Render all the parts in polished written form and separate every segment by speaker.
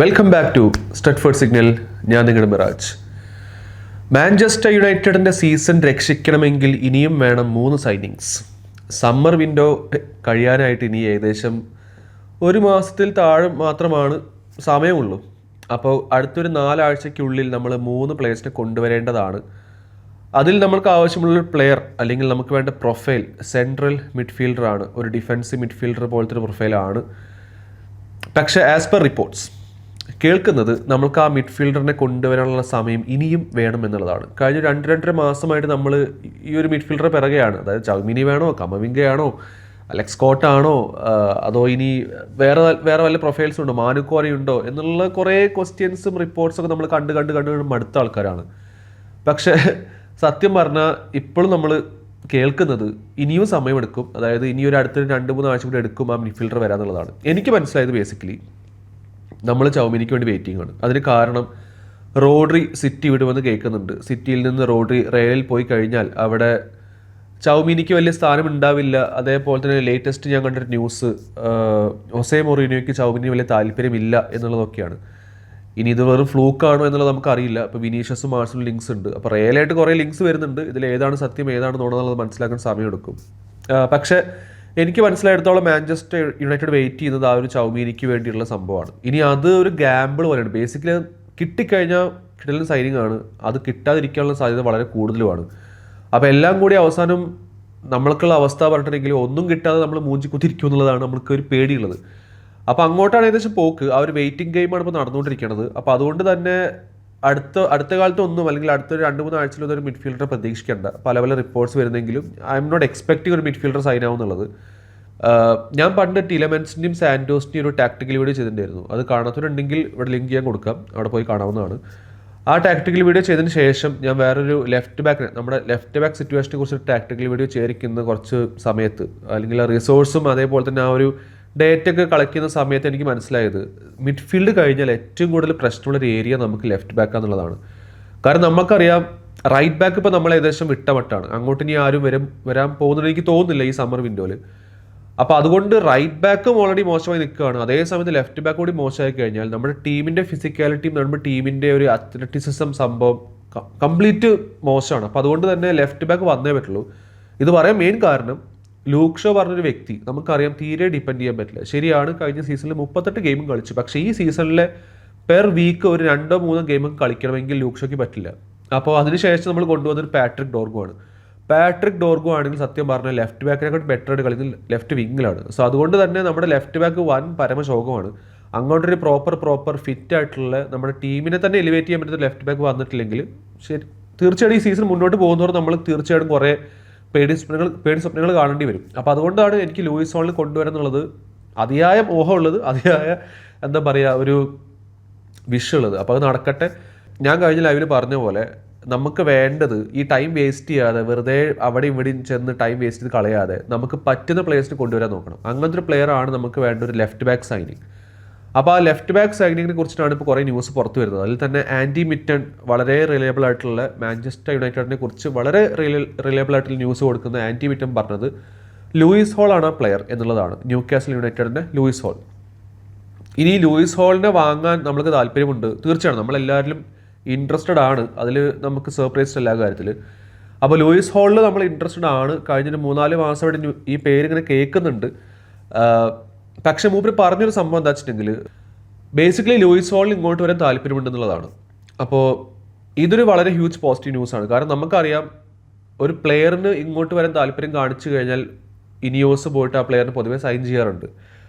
Speaker 1: Welcome back to Stretford signal. ഞാൻ നിങ്ങളുടെ Miraj. Manchester യുണൈറ്റഡിൻ്റെ season രക്ഷിക്കണമെങ്കിൽ ഇനിയും വേണം 3 സൈനിങ്സ്. സമ്മർ വിൻഡോ കഴിയാനായിട്ട് ഇനി ഏകദേശം 1 മാസത്തിൽ താഴെ മാത്രമാണ് സമയമുള്ളൂ. അപ്പോൾ അടുത്തൊരു 4 ആഴ്ചയ്ക്കുള്ളിൽ നമ്മൾ 3 പ്ലേയേഴ്സിനെ കൊണ്ടുവരേണ്ടതാണ്. അതിൽ നമുക്ക് ആവശ്യമുള്ളൊരു പ്ലെയർ അല്ലെങ്കിൽ നമുക്ക് വേണ്ട പ്രൊഫൈൽ സെൻട്രൽ മിഡ്ഫീൽഡറാണ്. ഒരു ഡിഫൻസീവ് മിഡ്ഫീൽഡർ പോലത്തെ ഒരു പ്രൊഫൈലാണ്. പക്ഷേ ആസ് പെർ റിപ്പോർട്ട്സ് കേൾക്കുന്നത് നമുക്ക് ആ മിഡ്ഫീൽഡറിനെ കൊണ്ടുവരാനുള്ള സമയം ഇനിയും വേണമെന്നുള്ളതാണ്. കഴിഞ്ഞ 2-2.5 മാസമായിട്ട് നമ്മൾ ഈ ഒരു മിഡ്ഫീൽഡറെ പിറകെയാണ്. അതായത് ചൗമിനി വേണോ, കമവിംഗയാണോ, അലക്സ് സ്കോട്ടാണോ, അതോ ഇനി വേറെ വല്ല പ്രൊഫൈൽസ് ഉണ്ടോ, മാനുക്കോറി ഉണ്ടോ എന്നുള്ള കുറേ ക്വസ്റ്റ്യൻസും റിപ്പോർട്ട്സൊക്കെ നമ്മൾ കണ്ട് മടുത്ത ആൾക്കാരാണ്. പക്ഷേ സത്യം പറഞ്ഞാൽ ഇപ്പോഴും നമ്മൾ കേൾക്കുന്നത് ഇനിയും സമയമെടുക്കും. അതായത് ഇനിയൊരു അടുത്തൊരു 2-3 ആഴ്ച കൂടി എടുക്കും ആ മിഡ്ഫീൽഡർ വരാമെന്നുള്ളതാണ്. എനിക്ക് മനസ്സിലായത് ബേസിക്കലി നമ്മൾ ചൗമിനിക്ക് വേണ്ടി വെയിറ്റിംഗ് ആണ്. അതിന് കാരണം റോഡ്രി സിറ്റി വിടുമെന്ന് കേൾക്കുന്നുണ്ട്. സിറ്റിയിൽ നിന്ന് റോഡ്രി റയലിൽ പോയി കഴിഞ്ഞാൽ അവിടെ ചൗമിനിക്ക് വലിയ സ്ഥാനം ഉണ്ടാവില്ല. അതേപോലെ തന്നെ ലേറ്റസ്റ്റ് ഞാൻ കണ്ടൊരു ന്യൂസ് ഹൊസെ മൊറീനോയ്ക്ക് ചൗമിനി വലിയ താല്പര്യമില്ല എന്നുള്ളതൊക്കെയാണ്. ഇനി ഇത് വെറും ഫ്ലൂക്കാണോ എന്നുള്ളത് നമുക്കറിയില്ല. ഇപ്പോൾ വിനീഷ്യസും മാർസിനും ലിങ്ക്സ് ഉണ്ട്. അപ്പോൾ റിയലായിട്ട് കുറേ ലിങ്ക്സ് വരുന്നുണ്ട്. ഇതിൽ ഏതാണ് സത്യം ഏതാണ് നോണെന്നുള്ളത് മനസ്സിലാക്കാൻ സമയമെടുക്കും. പക്ഷേ എനിക്ക് മനസ്സിലായിടത്തോളം മാഞ്ചസ്റ്റർ യുണൈറ്റഡ് വെയിറ്റ് ചെയ്യുന്നത് ആ ഒരു ചൗമീനിക്ക് വേണ്ടിയുള്ള സംഭവമാണ്. ഇനി അത് ഒരു ഗാമ്പിൾ പോലെയാണ്. ബേസിക്കലി കിട്ടിക്കഴിഞ്ഞാൽ കിട്ടലിന് സൈനിങ് ആണ്. അത് കിട്ടാതിരിക്കാനുള്ള സാധ്യത വളരെ കൂടുതലുമാണ്. അപ്പോൾ എല്ലാം കൂടി അവസാനം നമ്മൾക്കുള്ള അവസ്ഥ പറഞ്ഞിട്ടുണ്ടെങ്കിൽ ഒന്നും കിട്ടാതെ നമ്മൾ മൂഞ്ചി കുത്തിരിക്കും എന്നുള്ളതാണ് നമുക്ക് ഒരു പേടിയുള്ളത്. അപ്പോൾ അങ്ങോട്ടാണ് ഏകദേശം പോക്ക്. ആ ഒരു വെയിറ്റിംഗ് ഗെയിമാണ് ഇപ്പോൾ നടന്നുകൊണ്ടിരിക്കുന്നത്. അപ്പോൾ അതുകൊണ്ട് തന്നെ അടുത്ത കാലത്ത് ഒന്നും അല്ലെങ്കിൽ അടുത്തൊരു 2-3 ആഴ്ചയിലൊന്നും ഒരു മിഡ്ഫീൽഡറെ പ്രതീക്ഷിക്കേണ്ട. പല റിപ്പോർട്ട്സ് വരുന്നെങ്കിലും ഐ എം നോട്ട് എക്സ്പെക്ടിങ് ഒരു മിഡ്ഫീൽഡർ സൈൻ ആവുന്നുള്ളത്. ഞാൻ പണ്ട് ടിലമെൻസിൻ്റെയും സാൻഡോസിൻ്റെയും ഒരു ടാക്ടിക്കൽ വീഡിയോ ചെയ്തിട്ടുണ്ടായിരുന്നു. അത് കാണാത്തവരുണ്ടെങ്കിൽ ഇവിടെ ലിങ്ക് ചെയ്യാൻ കൊടുക്കാം, അവിടെ പോയി കാണാവുന്നതാണ്. ആ ടാക്ടിക്കൽ വീഡിയോ ചെയ്തതിന് ശേഷം ഞാൻ വേറൊരു നമ്മുടെ ലെഫ്റ്റ് ബാക്ക് സിറ്റുവേഷനെ കുറിച്ച് ഒരു ടാക്ടിക്കൽ വീഡിയോ ചേരിക്കുന്ന കുറച്ച് സമയത്ത് അല്ലെങ്കിൽ ആ റിസോഴ്സും അതേപോലെ തന്നെ ആ ഒരു ഡേറ്റ ഒക്കെ കളക്ട് ചെയ്യുന്ന സമയത്ത് എനിക്ക് മനസ്സിലായത് മിഡ്ഫീൽഡ് കഴിഞ്ഞാൽ ഏറ്റവും കൂടുതൽ പ്രശ്നമുള്ളൊരു ഏരിയ നമുക്ക് ലെഫ്റ്റ് ബാക്ക് എന്നുള്ളതാണ്. കാരണം നമുക്കറിയാം റൈറ്റ് ബാക്ക് ഇപ്പോൾ നമ്മൾ ഏകദേശം വിട്ടമട്ടാണ്. അങ്ങോട്ട് ഇനി ആരും വരാൻ പോകുന്നത് എനിക്ക് തോന്നുന്നില്ല ഈ സമ്മർ വിൻഡോയിൽ. അപ്പോൾ അതുകൊണ്ട് റൈറ്റ് ബാക്കും ഓൾറെഡി മോശമായി നിൽക്കുകയാണ്. അതേ സമയത്ത് ലെഫ്റ്റ് ബാക്ക് കൂടി മോശമായി കഴിഞ്ഞാൽ നമ്മുടെ ടീമിൻ്റെ ഫിസിക്കാലിറ്റിയും നമ്മുടെ ടീമിൻ്റെ ഒരു അത്ലറ്റിസിസം സംഭവം കംപ്ലീറ്റ് മോശമാണ്. അപ്പോൾ അതുകൊണ്ട് തന്നെ ലെഫ്റ്റ് ബാക്ക് വന്നേ പറ്റുള്ളൂ. ഇത് പറയാൻ മെയിൻ കാരണം ലൂക്ക് ഷോ പറഞ്ഞൊരു വ്യക്തി നമുക്കറിയാം തീരെ ഡിപ്പെൻഡ് ചെയ്യാൻ പറ്റില്ല. ശരിയാണ്, കഴിഞ്ഞ സീസണിൽ 38 ഗെയിമും കളിച്ചു. പക്ഷേ ഈ സീസണിലെ പെർ വീക്ക് ഒരു 2-3 ഗെയിമും കളിക്കണമെങ്കിൽ ലൂക്ക് ഷോയ്ക്ക് പറ്റില്ല. അപ്പോൾ അതിനുശേഷം നമ്മൾ കൊണ്ടുവന്നൊരു പാട്രിക് ഡോർഗോ ആണെങ്കിൽ സത്യം പറഞ്ഞാൽ ലെഫ്റ്റ് ബാക്കിനെക്കാട്ട് ബെറ്റർ ആയിട്ട് കളിക്കുന്നത് ലെഫ്റ്റ് വിങ്ങിലാണ്. സോ അതുകൊണ്ട് തന്നെ നമ്മുടെ ലെഫ്റ്റ് ബാക്ക് വൻ പരമശോകമാണ്. അങ്ങോട്ടൊരു പ്രോപ്പർ ഫിറ്റ് ആയിട്ടുള്ള നമ്മുടെ ടീമിനെ തന്നെ എലിവേറ്റ് ചെയ്യാൻ പറ്റുന്ന ലെഫ്റ്റ് ബാക്ക് വന്നിട്ടില്ലെങ്കിൽ ശരി തീർച്ചയായിട്ടും ഈ സീസൺ മുന്നോട്ട് പോകുന്നവർ നമ്മൾ തീർച്ചയായിട്ടും കുറേ പേടി സ്വപ്നങ്ങൾ കാണേണ്ടി വരും. അപ്പോൾ അതുകൊണ്ടാണ് എനിക്ക് ലൂയിസ് ഹോളിൽ കൊണ്ടുവരുന്നുള്ളത് അതിയായ മോഹമുള്ളത്, അതിയായ എന്താ പറയുക ഒരു വിഷുള്ളത്. അപ്പോൾ അത് നടക്കട്ടെ. ഞാൻ കഴിഞ്ഞ ലൈവിൽ പറഞ്ഞ പോലെ നമുക്ക് വേണ്ടത് ഈ ടൈം വേസ്റ്റ് ചെയ്യാതെ വെറുതെ അവിടെ ഇവിടെയും ചെന്ന് ടൈം വേസ്റ്റ് ചെയ്ത് കളയാതെ നമുക്ക് പറ്റുന്ന പ്ലേയേഴ്സിനെ കൊണ്ടുവരാൻ നോക്കണം. അങ്ങനത്തെ ഒരു പ്ലെയറാണ് നമുക്ക് വേണ്ട ഒരു ലെഫ്റ്റ് ബാക്ക് സൈനിങ്. അപ്പോൾ ആ ലെഫ്റ്റ് ബാക്ക് സൈനിങ്ങിനെ കുറിച്ചിട്ടാണ് ഇപ്പോൾ കുറേ ന്യൂസ് പുറത്തു വരുന്നത്. അതിൽ തന്നെ ആൻഡി മിറ്റൺ വളരെ റിലയബിൾ ആയിട്ടുള്ള മാഞ്ചസ്റ്റർ യുണൈറ്റഡിനെ കുറിച്ച് വളരെ റിലയബിൾ ആയിട്ടുള്ള ന്യൂസ് കൊടുക്കുന്ന ആൻഡി മിറ്റൺ പറഞ്ഞത് ലൂയിസ് ഹോൾ ആണ് ആ പ്ലെയർ എന്നുള്ളതാണ്. ന്യൂകാസിൽ യുണൈറ്റഡിൻ്റെ ലൂയിസ് ഹോൾ. ഇനി ലൂയിസ് ഹോളിനെ വാങ്ങാൻ നമ്മൾക്ക് താല്പര്യമുണ്ട്. തീർച്ചയായും നമ്മളെല്ലാവരിലും ഇൻട്രസ്റ്റഡ് ആണ്. അതിൽ നമുക്ക് സർപ്രൈസ് എല്ലാ കാര്യത്തിൽ. അപ്പോൾ ലൂയിസ് ഹോളിൽ നമ്മൾ ഇൻട്രസ്റ്റഡ് ആണ്. കഴിഞ്ഞൊരു 3-4 മാസമായിട്ട് ഈ പേരിങ്ങനെ കേൾക്കുന്നുണ്ട്. പക്ഷെ മൂപ്പര് പറഞ്ഞൊരു സംഭവം എന്താ വെച്ചിട്ടുണ്ടെങ്കിൽ ബേസിക്കലി ലൂയിസ് ഹോളിൽ ഇങ്ങോട്ട് വരാൻ താല്പര്യമുണ്ടെന്നുള്ളതാണ്. അപ്പോൾ ഇതൊരു വളരെ ഹ്യൂജ് പോസിറ്റീവ് ന്യൂസാണ്. കാരണം നമുക്കറിയാം ഒരു പ്ലെയറിന് ഇങ്ങോട്ട് വരാൻ താല്പര്യം കാണിച്ചു കഴിഞ്ഞാൽ ഇനിയോസ് പോയിട്ട് ആ പ്ലെയറിന് പൊതുവെ സൈൻ ചെയ്യാറുണ്ട്.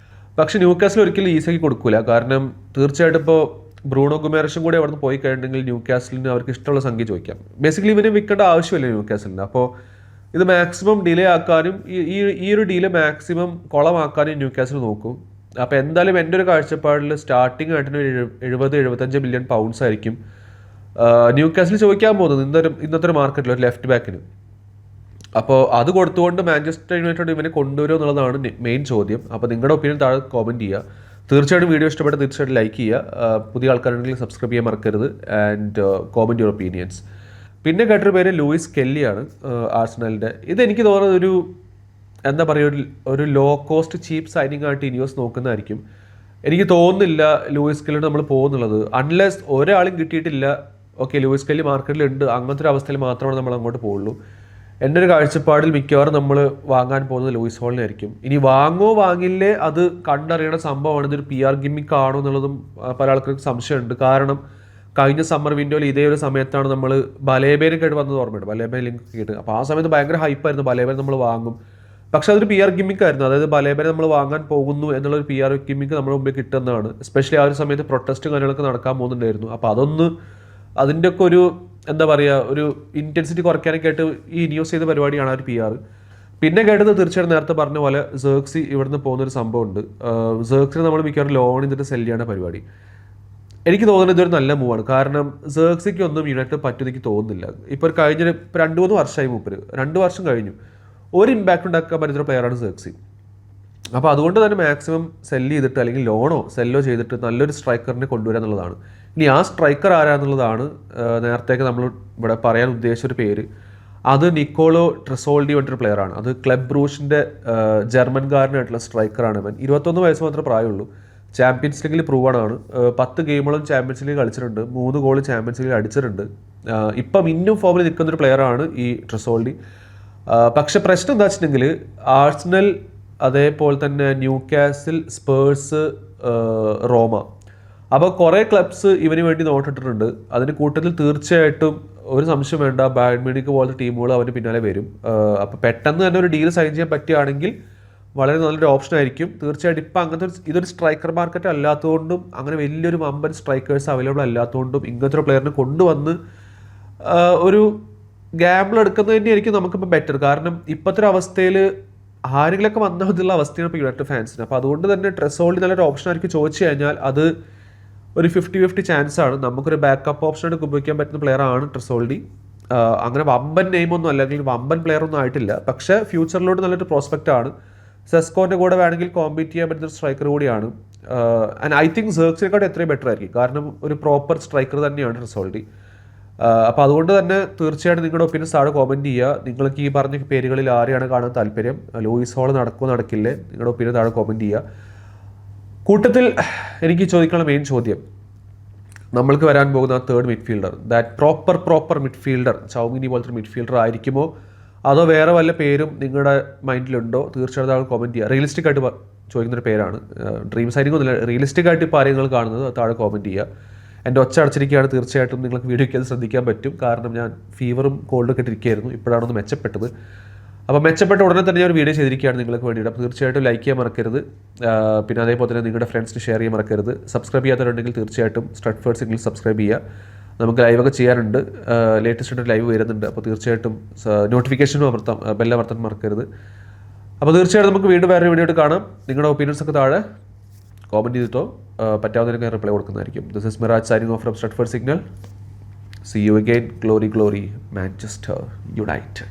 Speaker 1: പക്ഷെ ന്യൂകാസിൽ ഒരിക്കലും ഈസിയാക്കി കൊടുക്കില്ല. കാരണം തീർച്ചയായിട്ടും ഇപ്പോൾ ബ്രൂണോ ഗുമേറഷും കൂടി അവിടെ നിന്ന് പോയി കഴിഞ്ഞിട്ടുണ്ടെങ്കിൽ ന്യൂകാസിലിന് അവർക്ക് ഇഷ്ടമുള്ള സംഖ്യ ചോദിക്കാം. ബേസിക്കലി ഇവനെ വിൽക്കേണ്ട ആവശ്യമില്ല ന്യൂകാസിലിന്. അപ്പോൾ ഇത് മാക്സിമം ഡിലേ ആക്കാനും ഈ ഒരു ഡീല് മാക്സിമം കുളമാക്കാനും ന്യൂകാസിൽ നോക്കും. അപ്പോൾ എന്തായാലും എൻ്റെ ഒരു കാഴ്ചപ്പാടിൽ സ്റ്റാർട്ടിങ് ആയിട്ടിന് 70-75 മില്യൺ പൗണ്ട്സ് ആയിരിക്കും ന്യൂകാസിൽ ചോദിക്കാൻ പോകുന്നത് ഇന്നത്തെ ഒരു മാർക്കറ്റിൽ ഒരു ലെഫ്റ്റ് ബാക്കിന്. അപ്പോൾ അത് കൊടുത്തുകൊണ്ട് മാഞ്ചസ്റ്റർ യുണൈറ്റഡ് ഇവനെ കൊണ്ടുവരുമോ എന്നുള്ളതാണ് മെയിൻ ചോദ്യം. അപ്പോൾ നിങ്ങളുടെ ഒപ്പീനിയൻ താഴെ കോമെൻറ്റ് ചെയ്യുക. തീർച്ചയായിട്ടും വീഡിയോ ഇഷ്ടപ്പെട്ട തീർച്ചയായിട്ടും ലൈക്ക് ചെയ്യുക. പുതിയ ആൾക്കാരുണ്ടെങ്കിൽ സബ്സ്ക്രൈബ് ചെയ്യാൻ മറക്കരുത്. And comment your opinions. പിന്നെ കേട്ടൊരു പേര് ലൂയിസ് കെല്ലിയാണ് ആർസണലിൻ്റെ. ഇതെനിക്ക് തോന്നുന്നത് എന്താ പറയുക ഒരു ലോ കോസ്റ്റ് ചീപ്പ് സൈനിങ് ആയിട്ട് ഇനിയോസ് നോക്കുന്നതായിരിക്കും. എനിക്ക് തോന്നുന്നില്ല ലൂയിസ് സ്കെല്ലിയോട് നമ്മൾ പോകുന്നുള്ളത്, അൺലെസ് ഒരാളും കിട്ടിയിട്ടില്ല. ഓക്കെ, ലൂയിസ് സ്കെല്ലി മാർക്കറ്റിലുണ്ട്, അങ്ങനത്തെ ഒരു അവസ്ഥയിൽ മാത്രമാണ് നമ്മൾ അങ്ങോട്ട് പോകുള്ളൂ. എൻ്റെ ഒരു കാഴ്ചപ്പാടിൽ മിക്കവാറും നമ്മൾ വാങ്ങാൻ പോകുന്നത് ലൂയിസ് ഹോളിനെ ആയിരിക്കും. ഇനി വാങ്ങോ വാങ്ങില്ലേ അത് കണ്ടറിയണ സംഭവമാണ്. ഇതൊരു PR ഗിമ്മിക്ക് ആണോ എന്നുള്ളതും പല ആൾക്കാർക്ക് സംശയമുണ്ട്. കാരണം കഴിഞ്ഞ സമ്മർ വിൻഡോയിൽ ഇതേ ഒരു സമയത്താണ് നമ്മൾ ബലേബേനൊക്കെയായിട്ട് വന്നത് ഓർമ്മയുണ്ട്, ബലേബേൻ ലിങ്ക് കിട്ടും. അപ്പോൾ ആ സമയത്ത് ഭയങ്കര ഹൈപ്പായിരുന്നു, ബലേബേൻ നമ്മൾ വാങ്ങും. പക്ഷെ അതൊരു PR ഗിമ്മിക്കായിരുന്നു. അതായത് ബലേബേനെ നമ്മൾ വാങ്ങാൻ പോകുന്നു എന്നുള്ളൊരു PR ഗിമ്മിക്ക് നമ്മുടെ മുമ്പിൽ കിട്ടുന്നതാണ്. എസ്പെഷ്യലി ആ ഒരു സമയത്ത് പ്രൊട്ടസ്റ്റ് കാര്യങ്ങളൊക്കെ നടക്കാൻ പോകുന്നുണ്ടായിരുന്നു. അപ്പോൾ അതൊന്ന് അതിൻ്റെ ഒക്കെ ഒരു എന്താ പറയുക, ഒരു ഇൻറ്റൻസിറ്റി കുറയ്ക്കാനൊക്കെ ആയിട്ട് ഈ ന്യൂസ് ചെയ്ത പരിപാടിയാണ് ആ ഒരു PR. പിന്നെ കേട്ടത് തീർച്ചയായിട്ടും നേരത്തെ പറഞ്ഞ പോലെ സേർക്സി ഇവിടുന്ന് പോകുന്നൊരു സംഭവമുണ്ട്. സേർക്സിന് നമ്മൾ മിക്കവാറും ലോൺ ചെയ്തിട്ട് സെല് ചെയ്യേണ്ട പരിപാടി. എനിക്ക് തോന്നുന്നത് ഇതൊരു നല്ല മൂവാണ്. കാരണം സേർക്സിക്ക് ഒന്നും യുണൈറ്റഡ് പറ്റും എനിക്ക് തോന്നുന്നില്ല. ഇപ്പോൾ ഒരു കഴിഞ്ഞ 2-3 വർഷമായി മൂപ്പര്, 2 വർഷം കഴിഞ്ഞു, ഒരു ഇമ്പാക്റ്റ് ഉണ്ടാക്കാൻ പറ്റുന്ന പ്ലെയറാണ് സേർക്സി. അപ്പോൾ അതുകൊണ്ട് തന്നെ മാക്സിമം സെല്ല് ചെയ്തിട്ട് അല്ലെങ്കിൽ ലോണോ സെല്ലോ ചെയ്തിട്ട് നല്ലൊരു സ്ട്രൈക്കറിനെ കൊണ്ടുവരിക എന്നുള്ളതാണ്. ഇനി ആ സ്ട്രൈക്കർ ആരാന്നുള്ളതാണ് നേരത്തേക്ക് നമ്മൾ ഇവിടെ പറയാൻ ഉദ്ദേശിച്ചൊരു പേര്. അത് നിക്കോളോ ട്രെസോൾഡി പറഞ്ഞൊരു പ്ലെയറാണ്. അത് ക്ലബ് ബ്രൂഷിൻ്റെ ജർമ്മൻകാരനായിട്ടുള്ള സ്ട്രൈക്കറാണ്. ഇവൻ 21 വയസ്സ് മാത്രമേ പ്രായമുള്ളൂ. ചാമ്പ്യൻസ് ലീഗിൽ പ്രൂവണാണ്. 10 ഗെയിമുകളും ചാമ്പ്യൻസ് ലീഗ് കളിച്ചിട്ടുണ്ട്, 3 ഗോൾ ചാമ്പ്യൻസ് ലീഗ് അടിച്ചിട്ടുണ്ട്. ഇപ്പം ഇന്നും ഫോമിൽ നിൽക്കുന്നൊരു പ്ലെയറാണ് ഈ ട്രെസോൾഡി. പക്ഷെ പ്രശ്നം എന്താ വെച്ചിട്ടുണ്ടെങ്കിൽ ആഴ്സണൽ, അതേപോലെ തന്നെ ന്യൂകാസിൽ, സ്പേഴ്സ്, റോമ, അപ്പോൾ കുറേ ക്ലബ്സ് ഇവന് വേണ്ടി നോട്ടിട്ടിട്ടുണ്ട്. അതിന് കൂട്ടത്തിൽ തീർച്ചയായിട്ടും ഒരു സംശയം വേണ്ട, ബയൺ മ്യൂണിക്ക് പോലത്തെ ടീമുകൾ അവന് പിന്നാലെ വരും. അപ്പോൾ പെട്ടെന്ന് തന്നെ ഒരു ഡീൽ സൈൻ ചെയ്യാൻ പറ്റുകയാണെങ്കിൽ വളരെ നല്ലൊരു ഓപ്ഷൻ ആയിരിക്കും. തീർച്ചയായിട്ടും ഇപ്പം അങ്ങനത്തെ ഇതൊരു സ്ട്രൈക്കർ മാർക്കറ്റ് അല്ലാത്തതുകൊണ്ടും അങ്ങനെ വലിയൊരു വമ്പൻ സ്ട്രൈക്കേഴ്സ് അവൈലബിൾ അല്ലാത്തതുകൊണ്ടും ഇങ്ങനത്തെ ഒരു പ്ലെയറിനെ കൊണ്ടുവന്ന് ഒരു ഗാമ്പിൾ എടുക്കുന്നത് തന്നെയായിരിക്കും നമുക്കിപ്പോൾ ബെറ്റർ. കാരണം ഇപ്പോഴത്തെ ഒരു അവസ്ഥയിൽ ആരെങ്കിലൊക്കെ വന്നാൽ മതിയുള്ള അവസ്ഥയാണ് ഇപ്പോൾ യുണൈറ്റഡ് ഫാൻസിന്. അപ്പോൾ അതുകൊണ്ട് തന്നെ ട്രെസോൾഡി നല്ലൊരു ഓപ്ഷൻ ആയിരിക്കും ചോദിച്ചു കഴിഞ്ഞാൽ അത് ഒരു 50-50 ചാൻസ് ആണ്. നമുക്കൊരു ബാക്കപ്പ് ഓപ്ഷനായിട്ട് ഉപയോഗിക്കാൻ പറ്റുന്ന പ്ലെയറാണ് ട്രെസോൾഡി. അങ്ങനെ വമ്പൻ നെയിമൊന്നും അല്ലെങ്കിൽ വമ്പൻ പ്ലെയർ ഒന്നും ആയിട്ടില്ല, പക്ഷേ ഫ്യൂച്ചറിലോട്ട് നല്ലൊരു പ്രോസ്പെക്റ്റ് ആണ്. സെസ്കോൻ്റെ കൂടെ വേണമെങ്കിൽ കോമ്പീറ്റ് ചെയ്യാൻ പറ്റുന്ന സ്ട്രൈക്കർ കൂടിയാണ്. ആൻഡ് ഐ തിങ്ക് സേർക്സിനെക്കാട്ടും എത്രയും ബെറ്റർ ആയിരിക്കും. കാരണം ഒരു പ്രോപ്പർ സ്ട്രൈക്കർ തന്നെയാണ് ട്രെസോൾഡി. അപ്പോൾ അതുകൊണ്ട് തന്നെ തീർച്ചയായിട്ടും നിങ്ങളുടെ ഒപ്പീനിയൻസ് താഴെ കോമെൻറ്റ് ചെയ്യുക. നിങ്ങൾക്ക് ഈ പറഞ്ഞ പേരുകളിൽ ആരെയാണ് കാണാൻ താല്പര്യം, ലൂയിസ് ഹോൾ നടക്കുമോ നടക്കില്ലേ, നിങ്ങളുടെ ഒപ്പീനിയൻ താഴെ കോമെൻറ്റ് ചെയ്യുക. കൂട്ടത്തിൽ എനിക്ക് ചോദിക്കാനുള്ള മെയിൻ ചോദ്യം, നമ്മൾക്ക് വരാൻ പോകുന്ന third midfielder, that proper midfielder ചൗമിനി പോലത്തെ മിഡ്ഫീൽഡർ ആയിരിക്കുമോ അതോ വേറെ വല്ല പേരും നിങ്ങളുടെ മൈൻഡിലുണ്ടോ? തീർച്ചയായിട്ടും താഴെ കോമെൻറ്റ് ചെയ്യുക. റിയലിസ്റ്റിക് ആയിട്ട് ചോദിക്കുന്നൊരു പേരാണ്, ഡ്രീം സൈനിങ് ഒന്നുമില്ല, റിയലിസ്റ്റിക് ആയിട്ട് ഇപ്പോൾ ആരെങ്കിലും കാണുന്നത് താഴെ കോമെൻറ്റ് ചെയ്യുക. എൻ്റെ ഒച്ച അടച്ചിരിക്കുകയാണ്, തീർച്ചയായിട്ടും നിങ്ങൾക്ക് വീഡിയോയ്ക്ക് അത് ശ്രദ്ധിക്കാൻ പറ്റും. കാരണം ഞാൻ ഫീവറും കോൾഡൊക്കെ ഇട്ടിരിക്കുകയായിരുന്നു, ഇപ്പോഴാണൊന്ന് മെച്ചപ്പെട്ടത്. അപ്പോൾ മെച്ചപ്പെട്ട ഉടനെ തന്നെ ഞാൻ ഒരു വീഡിയോ ചെയ്തിരിക്കുകയാണ് നിങ്ങൾക്ക് വേണ്ടിയിട്ട്. അപ്പോൾ തീർച്ചയായിട്ടും ലൈക്ക് ചെയ്യാൻ മറക്കരുത്. പിന്നെ അതേപോലെ തന്നെ നിങ്ങളുടെ ഫ്രണ്ട്സിന് ഷെയർ ചെയ്യാൻ മറക്കരുത്. സബ്സ്ക്രൈബ് ചെയ്യാത്തവരുണ്ടെങ്കിൽ തീർച്ചയായിട്ടും സ്ട്രെറ്റ്ഫോർഡ് സിഗ്നൽ സബ്സ്ക്രൈബ് ചെയ്യുക. നമുക്ക് ലൈവൊക്കെ ചെയ്യാറുണ്ട്, ലേറ്റസ്റ്റ് ആയിട്ട് ലൈവ് വരുന്നുണ്ട്. അപ്പോൾ തീർച്ചയായിട്ടും നോട്ടിഫിക്കേഷനും അമർത്താം, ബെല്ലമർത്താൻ മറക്കരുത്. അപ്പോൾ തീർച്ചയായിട്ടും നമുക്ക് വീണ്ടും വേറൊരു വീഡിയോ ആയിട്ട് കാണാം. നിങ്ങളുടെ ഒപ്പീനിയൻസ് ഒക്കെ താഴെ കോമെൻറ്റ് ചെയ്തിട്ടോ, പറ്റാവുന്നതിനൊക്കെ റിപ്ലൈ കൊടുക്കുന്നതായിരിക്കും. This is Miraj signing off from Stretford signal. See you again. Glory, glory, Manchester United.